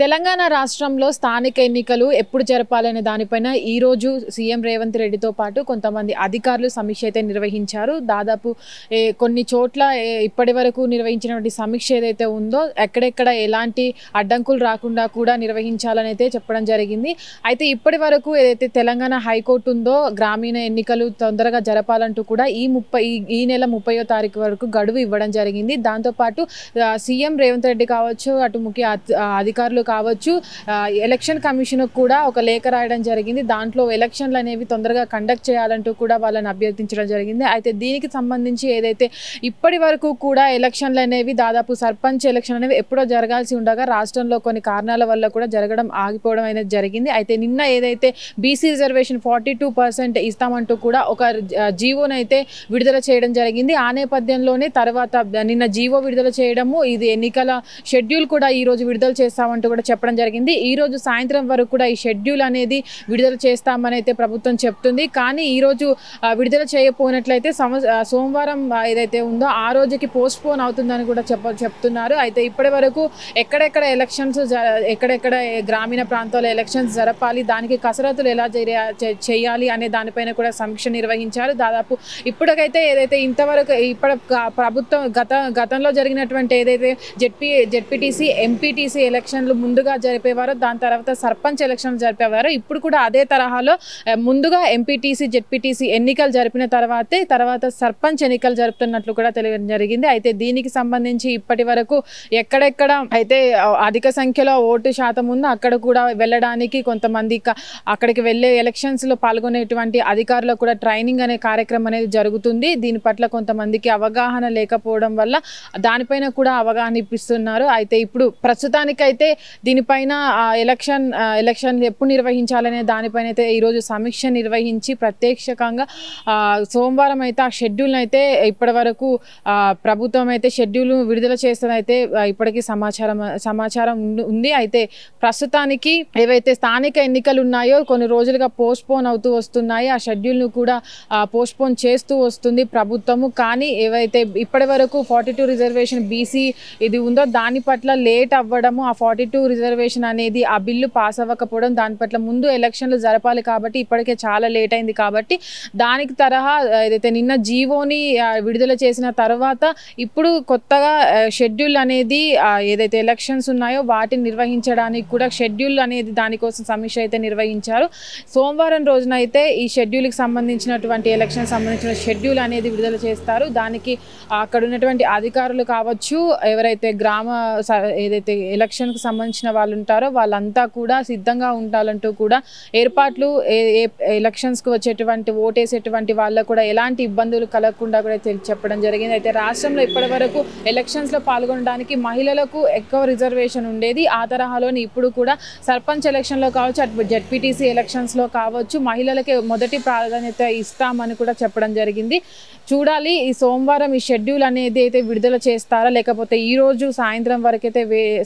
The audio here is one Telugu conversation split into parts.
తెలంగాణ రాష్ట్రంలో స్థానిక ఎన్నికలు ఎప్పుడు జరపాలనే దానిపైన ఈ రోజు సీఎం రేవంత్ రెడ్డితో పాటు కొంతమంది అధికారులు సమీక్ష అయితే నిర్వహించారు. దాదాపు కొన్ని చోట్ల ఇప్పటివరకు నిర్వహించినటువంటి సమీక్ష ఏదైతే ఉందో ఎక్కడెక్కడ ఎలాంటి అడ్డంకులు రాకుండా కూడా నిర్వహించాలని అయితే చెప్పడం జరిగింది. అయితే ఇప్పటివరకు ఏదైతే తెలంగాణ హైకోర్టు ఉందో గ్రామీణ ఎన్నికలు తొందరగా జరపాలంటూ కూడా ఈ నెల 30వ తారీఖు వరకు గడువు ఇవ్వడం జరిగింది. దాంతోపాటు సీఎం రేవంత్ రెడ్డి కావచ్చు, అటు ముఖ్య అధికారులు కావచ్చు, ఎలక్షన్ కమిషన్ కూడా ఒక లేఖ రాయడం జరిగింది. దాంట్లో ఎలక్షన్లు అనేవి తొందరగా కండక్ట్ చేయాలంటూ కూడా వాళ్ళని అభ్యర్థించడం జరిగింది. అయితే దీనికి సంబంధించి ఏదైతే ఇప్పటి వరకు కూడా ఎలక్షన్లు అనేవి దాదాపు సర్పంచ్ ఎలక్షన్ అనేవి ఎప్పుడో జరగాల్సి ఉండగా రాష్ట్రంలో కొన్ని కారణాల వల్ల కూడా జరగడం ఆగిపోవడం అనేది జరిగింది. అయితే నిన్న ఏదైతే బీసీ రిజర్వేషన్ 42% ఇస్తామంటూ కూడా ఒక జీవోను అయితే విడుదల చేయడం జరిగింది. ఆ నేపథ్యంలోనే తర్వాత నిన్న జీవో విడుదల చేయడము, ఇది ఎన్నికల షెడ్యూల్ కూడా ఈ రోజు విడుదల చేస్తామంటూ కూడా చెప్పడం జరిగింది. ఈ రోజు సాయంత్రం వరకు కూడా ఈ షెడ్యూల్ అనేది విడుదల చేస్తామని అయితే ప్రభుత్వం చెప్తుంది. కానీ ఈ రోజు విడుదల చేయకపోయినట్లయితే సోమవారం ఏదైతే ఉందో ఆ రోజుకి పోస్ట్ పోన్ అవుతుందని కూడా చెప్తున్నారు. అయితే ఇప్పటి వరకు ఎక్కడెక్కడ ఎలక్షన్స్, ఎక్కడెక్కడ గ్రామీణ ప్రాంతాల్లో ఎలక్షన్స్ జరపాలి, దానికి కసరత్తులు ఎలా చేయాలి అనే దానిపైన కూడా సమీక్ష నిర్వహించారు. దాదాపు ఇప్పటికైతే ఏదైతే ఇంతవరకు ప్రభుత్వం గతంలో జరిగినటువంటి ఏదైతే జెడ్పీటీసీ ఎంపీటీసీ ఎలక్షన్లు ముందుగా జరిపేవారో, దాని తర్వాత సర్పంచ్ ఎలక్షన్లు జరిపేవారు. ఇప్పుడు కూడా అదే తరహాలో ముందుగా ఎంపీటీసీ జెడ్పీటీసీ ఎన్నికలు జరిపిన తర్వాత సర్పంచ్ ఎన్నికలు జరుపుతున్నట్లు కూడా తెలియడం జరిగింది. అయితే దీనికి సంబంధించి ఇప్పటి వరకు ఎక్కడెక్కడ అయితే అధిక సంఖ్యలో ఓటు శాతం ఉందో అక్కడ కూడా వెళ్ళడానికి కొంతమంది అక్కడికి వెళ్ళే ఎలక్షన్స్ లో పాల్గొనేటువంటి అధికారులకు కూడా ట్రైనింగ్ అనే కార్యక్రమం అనేది జరుగుతుంది. దీని పట్ల కొంతమందికి అవగాహన లేకపోవడం వల్ల దానిపైన కూడా అవగాహన ఇప్పిస్తున్నారు. అయితే ఇప్పుడు ప్రస్తుతానికైతే దీనిపైన ఎలక్షన్ ఎప్పుడు నిర్వహించాలనే దానిపైన అయితే ఈరోజు సమీక్ష నిర్వహించి ప్రత్యక్షంగా సోమవారం అయితే ఆ షెడ్యూల్ అయితే ఇప్పటి వరకు ప్రభుత్వం అయితే షెడ్యూల్ విడుదల చేస్తుందైతే ఇప్పటికీ సమాచారం ఉంది. అయితే ప్రస్తుతానికి ఏవైతే స్థానిక ఎన్నికలు ఉన్నాయో కొన్ని రోజులుగా పోస్ట్ పోన్ అవుతూ వస్తున్నాయి. ఆ షెడ్యూల్ను కూడా పోస్ట్ పోన్ చేస్తూ వస్తుంది ప్రభుత్వము. కానీ ఏవైతే ఇప్పటి వరకు 42 రిజర్వేషన్ బీసీ ఇది ఉందో దాని పట్ల లేట్ అవ్వడము, ఆ 42 రిజర్వేషన్ అనేది ఆ బిల్లు పాస్ అవ్వకపోవడం, దాని పట్ల ముందు ఎలక్షన్లు జరపాలి కాబట్టి ఇప్పటికే చాలా లేట్ అయింది. కాబట్టి దానికి తరహా ఏదైతే నిన్న జీవోని విడుదల చేసిన తర్వాత ఇప్పుడు కొత్తగా షెడ్యూల్ అనేది ఏదైతే ఎలక్షన్స్ ఉన్నాయో వాటిని నిర్వహించడానికి కూడా షెడ్యూల్ అనేది దానికోసం సమీక్ష అయితే నిర్వహించారు. సోమవారం రోజున అయితే ఈ షెడ్యూల్కి సంబంధించినటువంటి ఎలక్షన్ సంబంధించిన షెడ్యూల్ అనేది విడుదల చేస్తారు. దానికి అక్కడ ఉన్నటువంటి అధికారులు కావచ్చు, ఎవరైతే ఏదైతే ఎలక్షన్కి సంబంధించిన వాళ్ళు ఉంటారో వాళ్ళంతా కూడా సిద్ధంగా ఉండాలంటూ కూడా ఏర్పాట్లు ఎలక్షన్స్కి వచ్చేటువంటి ఓటేసేటువంటి వాళ్ళకు కూడా ఎలాంటి ఇబ్బందులు కలగకుండా కూడా చెప్పడం జరిగింది. అయితే రాష్ట్రంలో ఇప్పటి వరకు ఎలక్షన్స్లో పాల్గొనడానికి మహిళలకు ఎక్కువ రిజర్వేషన్ ఉండేది. ఆ తరహాలోని ఇప్పుడు కూడా సర్పంచ్ ఎలక్షన్లో కావచ్చు, అటు జెడ్పీటీసీ ఎలక్షన్స్లో కావచ్చు మహిళలకి మొదటి ప్రాధాన్యత ఇస్తామని కూడా చెప్పడం జరిగింది. చూడాలి ఈ సోమవారం ఈ షెడ్యూల్ అనేది అయితే విడుదల చేస్తారా, లేకపోతే ఈ రోజు సాయంత్రం వరకైతే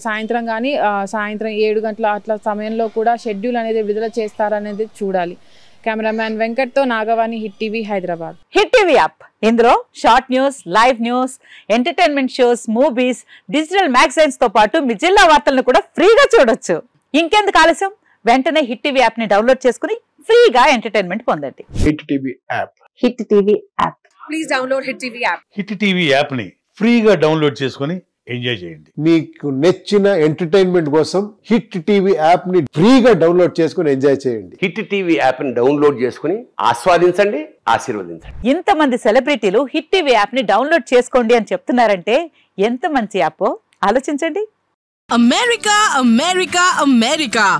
సాయంత్రం కానీ సాయంత్రం 7 గంటల అట్లా సమయంలో కూడా షెడ్యూల్ అనేది విడుదల చేస్తారనేది చూడాలి. కెమెరామ్యాన్ వెంకట్తో Nagavani, hit TV, Hyderabad. Hit TV app ఇందులో short news, live news, entertainment shows, movies, digital magazines తో పాటు మీ జిల్లా వార్తలను కూడా ఫ్రీగా చూడొచ్చు. ఇంకెందుకు ఆలస్యం, వెంటనే హిట్ టీవీ యాప్ ని డౌన్లోడ్ చేసుకుని ఫ్రీగా ఎంటర్టైన్మెంట్ పొందండి. Hit TV app. Hit TV app. Please download hit TV app. Hit TV app ని ఫ్రీగా డౌన్లోడ్ చేసుకుని ఎంజాయ్ చేయండి. మీకు నచ్చిన ఎంటర్టైన్మెంట్ కోసం హిట్ టీవీ యాప్ ని ఫ్రీగా డౌన్లోడ్ చేసుకుని ఎంజాయ్ చేయండి. హిట్ టీవీ యాప్ ని డౌన్లోడ్ చేసుకుని ఆస్వాదించండి, ఆశీర్వదించండి. ఇంతమంది సెలబ్రిటీలు హిట్ టీవీ యాప్ ని డౌన్లోడ్ చేసుకోండి అని చెప్తున్నారంటే ఎంత మంచి యాప్ ఆలోచించండి.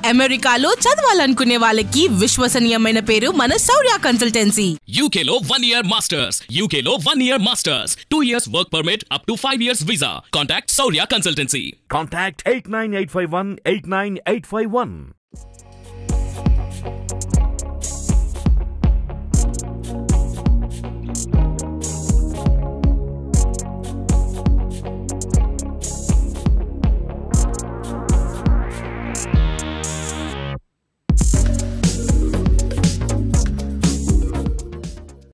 అమెరికాలో చదవాలనుకునే వాళ్ళకి విశ్వసనీయమైన పేరు మన శౌర్య కన్సల్టెన్సీ. UK లో 1 year masters, UK లో 1 year masters, 2 years work permit up to 5 years visa. Contact Saurya Consultancy. Contact 89851 89851.